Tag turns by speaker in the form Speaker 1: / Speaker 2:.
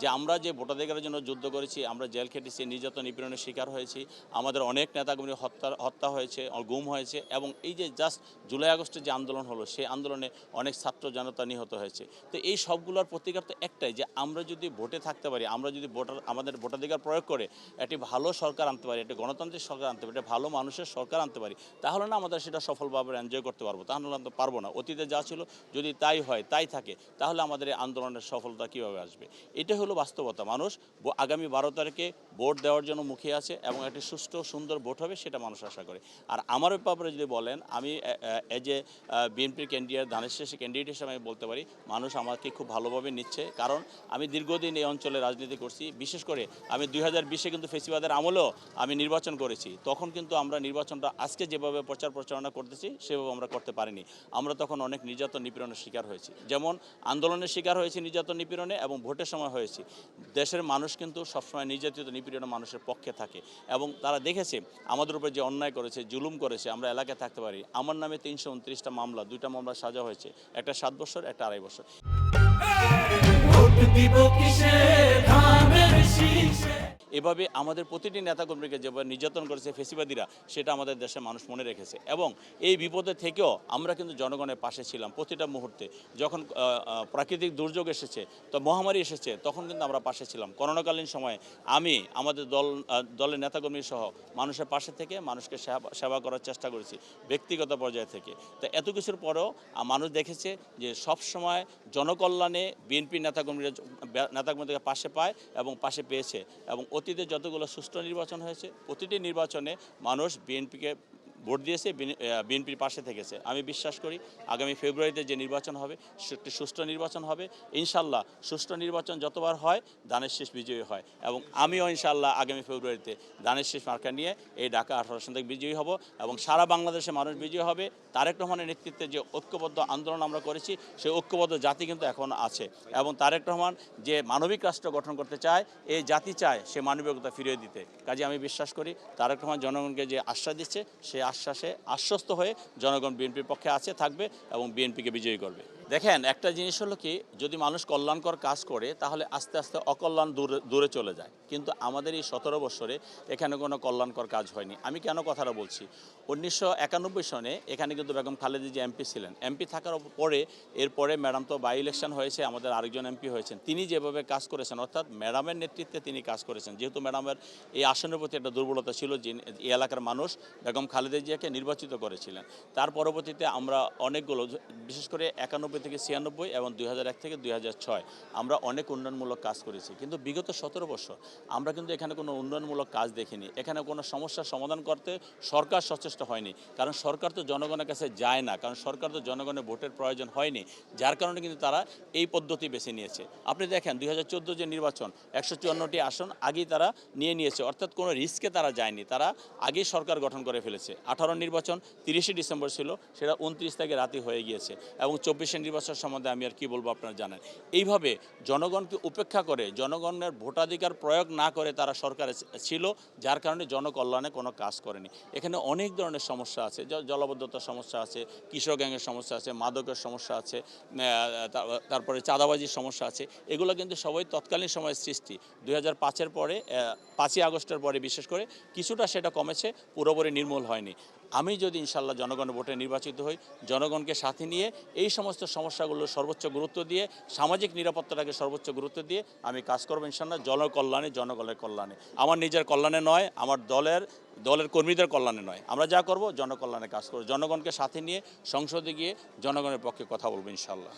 Speaker 1: যে আমরা যে ভোটাধিকারের জন্য যুদ্ধ করেছি, আমরা জেল খেটেছি, নির্যাতন নিপীড়নের শিকার হয়েছি, আমাদের অনেক নেতাকর্মী হত্যা হয়েছে, গুম হয়েছে, এবং এই যে জাস্ট জুলাই আগস্টের যে আন্দোলন হলো, সেই আন্দোলনে অনেক ছাত্র জনতা নিহত হয়েছে। তো এই সবগুলোর প্রতিকার তো একটাই, যে আমরা যদি ভোটে থাকতে পারি, আমরা যদি আমাদের ভোটাধিকার প্রয়োগ করে একটি ভালো সরকার আনতে পারি, একটি গণতান্ত্রিক সরকার আনতে পারি, একটা ভালো মানুষের সরকার আনতে পারি, তাহলে না আমাদের সেটা সফলভাবে এনজয় করতে পারবো। তাহলে আমরা পারবো না। অতীতে যা ছিল যদি তাই হয়, তাই থাকে, তাহলে আমাদের এই আন্দোলনের সফলতা কীভাবে আসবে? এটা হলো বাস্তবতা। মানুষ আগামী 12 তারিখে ভোট দেওয়ার জন্য মুখিয়ে আছে, এবং একটি সুষ্ঠু সুন্দর ভোট হবে, সেটা মানুষ আশা করে। আর আমার ব্যাপারে যদি বলেন, আমি এজ এ বিএনপির ক্যান্ডিডেট, ধানের শেষে ক্যান্ডিডেট হিসেবে আমি বলতে পারি, মানুষ আমাকে খুব ভালোভাবে নিচ্ছে। কারণ আমি দীর্ঘদিন এই অঞ্চলে রাজনীতি করছি। বিশেষ করে আমি 2020-এ কিন্তু ফেসিবাদের আমলেও আমি নির্বাচন করেছি। তখন কিন্তু আমরা নির্বাচনটা আজকে যেভাবে প্রচার প্রচারণা করতেছি, সেভাবে আমরা করতে পারিনি। আমরা তখন অনেক নির্যাতন নিপীড়নের শিকার হয়েছি, যেমন আন্দোলনের শিকার হয়েছি নির্যাতন নিপীড়নে, এবং ভোটের সময় হয়েছি। দেশের মানুষ কিন্তু সবসময় নির্যাতিত নিপীড়িত মানুষের পক্ষে থাকে, এবং তারা দেখেছে আমাদের উপর যে অন্যায় করেছে, জুলুম করেছে, আমরা এলাকায় থাকতে পারি। আমার নামে 329টা মামলা, 2টা মামলা সাজা হয়েছে, একটা 7 বছর, একটা 2.5 বছর। এভাবে আমাদের প্রতিটি নেতাকর্মীকে যেভাবে নির্যাতন করেছে ফেসিবাদীরা, সেটা আমাদের দেশের মানুষ মনে রেখেছে, এবং এই বিপদে থেকেও আমরা কিন্তু জনগণের পাশে ছিলাম প্রতিটা মুহূর্তে। যখন প্রাকৃতিক দুর্যোগ এসেছে, তো মহামারী এসেছে, তখন কিন্তু আমরা পাশে ছিলাম। করোনাকালীন সময়ে আমি আমাদের দলের নেতাকর্মী সহ মানুষের পাশে থেকে মানুষকে সেবা করার চেষ্টা করেছি, ব্যক্তিগত পর্যায়ে থেকে। তো এত কিছুর পরেও মানুষ দেখেছে যে সব সময় জনকল্যাণে বিএনপি নেতাকর্মীদের পাশে পায়, এবং পাশে পেয়েছে। এবং অতীতে যতগুলো সুষ্ঠু নির্বাচন হয়েছে, প্রতিটি নির্বাচনে মানুষ বিএনপিকে ভোট দিয়েছে, বিএনপির পাশে থেকেছে। আমি বিশ্বাস করি আগামী ফেব্রুয়ারিতে যে নির্বাচন হবে, সেটি সুষ্ঠু নির্বাচন হবে। ইনশাল্লাহ সুষ্ঠু নির্বাচন যতবার হয়, ধানের শীষ বিজয়ী হয়, এবং আমিও ইনশাল্লাহ আগামী ফেব্রুয়ারিতে ধানের শীষ মার্কা নিয়ে এই ঢাকা 18 আসন থেকে বিজয়ী হব, এবং সারা বাংলাদেশে মানুষ বিজয়ী হবে। তারেক রহমানের নেতৃত্বে যে ঐক্যবদ্ধ আন্দোলন আমরা করেছি, সেই ঐক্যবদ্ধ জাতি কিন্তু এখন আছে, এবং তারেক রহমান যে মানবিক রাষ্ট্র গঠন করতে চায়, এই জাতি চায় সে মানবিকতা ফিরিয়ে দিতে। কাজে আমি বিশ্বাস করি তারেক রহমান জনগণকে যে আশ্বাস দিচ্ছে, সেই আশ্বাসে আশ্বস্ত হয়ে জনগণ বিএনপির পক্ষে আছে, থাকবে, এবং বিএনপিকে বিজয়ী করবে। দেখেন, একটা জিনিস হলো কি, যদি মানুষ কল্যাণকর কাজ করে, তাহলে আস্তে আস্তে অকল্যাণ দূরে চলে যায়। কিন্তু আমাদের এই 17 বছরে এখানে কোনো কল্যাণকর কাজ হয়নি। আমি কেন কথাটা বলছি? 1991 সনে এখানে কিন্তু বেগম খালেদা জিয়া এমপি ছিলেন। এমপি থাকার পরে, এরপরে ম্যাডাম তো বাই ইলেকশন হয়েছে, আমাদের আরেকজন এমপি হয়েছেন। তিনি যেভাবে কাজ করেছেন, অর্থাৎ ম্যাডামের নেতৃত্বে তিনি কাজ করেছেন। যেহেতু ম্যাডামের এই আসনের প্রতি একটা দুর্বলতা ছিল, যে এই এলাকার মানুষ বেগম খালেদা জিয়াকে নির্বাচিত করেছিলেন। তার পরবর্তীতে আমরা অনেকগুলো, বিশেষ করে 91 থেকে 96 এবং 2001 থেকে 2006 আমরা অনেক উন্নয়নমূলক কাজ করেছি। কিন্তু বিগত 17 বছর আমরা কিন্তু এখানে কোনো উন্নয়নমূলক কাজ দেখিনি। এখানে কোনো সমস্যার সমাধান করতে সরকার সচেষ্ট হয়নি, কারণ সরকার তো জনগণের কাছে যায় না, কারণ সরকার তো জনগণের ভোটের প্রয়োজন হয়নি। যার কারণে কিন্তু তারা এই পদ্ধতি বেছে নিয়েছে। আপনি দেখেন 2014 যে নির্বাচন, 154টি আসন আগেই তারা নিয়েছে, অর্থাৎ কোনো রিস্কে তারা যায়নি, তারা আগেই সরকার গঠন করে ফেলেছে। 18 নির্বাচন 30শে ডিসেম্বর ছিল, সেটা 29 তারিখে রাতে হয়ে গিয়েছে, এবং 24 নির্বাচন সম্বন্ধে আমি আর কি বলবো, আপনারা জানেন। এইভাবে জনগণকে উপেক্ষা করে, জনগণের ভোটাধিকার প্রয়োগ না করে তারা সরকারে ছিল, যার কারণে জনকল্যাণে কোনো কাজ করেনি। এখানে অনেক ধরনের সমস্যা আছে, জলাবদ্ধতার সমস্যা আছে, কিশোর গ্যাংয়ের সমস্যা আছে, মাদকের সমস্যা আছে, তারপরে চাঁদাবাজির সমস্যা আছে। এগুলো কিন্তু সবাই তৎকালীন সময়ের সৃষ্টি। 2005-এর পরে, 5ই আগস্টের পরে বিশেষ করে কিছুটা সেটা কমেছে, পুরোপুরি নির্মূল হয়নি। আমি যদি ইনশাল্লাহ জনগণের ভোটে নির্বাচিত হই, জনগণকে সাথে নিয়ে এই সমস্ত সমস্যাগুলো সর্বোচ্চ গুরুত্ব দিয়ে, সামাজিক নিরাপত্তাটাকে সর্বোচ্চ গুরুত্ব দিয়ে আমি কাজ করবো ইনশাল্লাহ, জনকল্যাণে, জনগণের কল্যাণে। আমার নিজের কল্যাণে নয়, আমার দলের কর্মীদের কল্যাণে নয়। আমরা যা করব জনকল্যাণে কাজ করব, জনগণকে সাথে নিয়ে সংসদে গিয়ে জনগণের পক্ষে কথা বলবো ইনশাল্লাহ।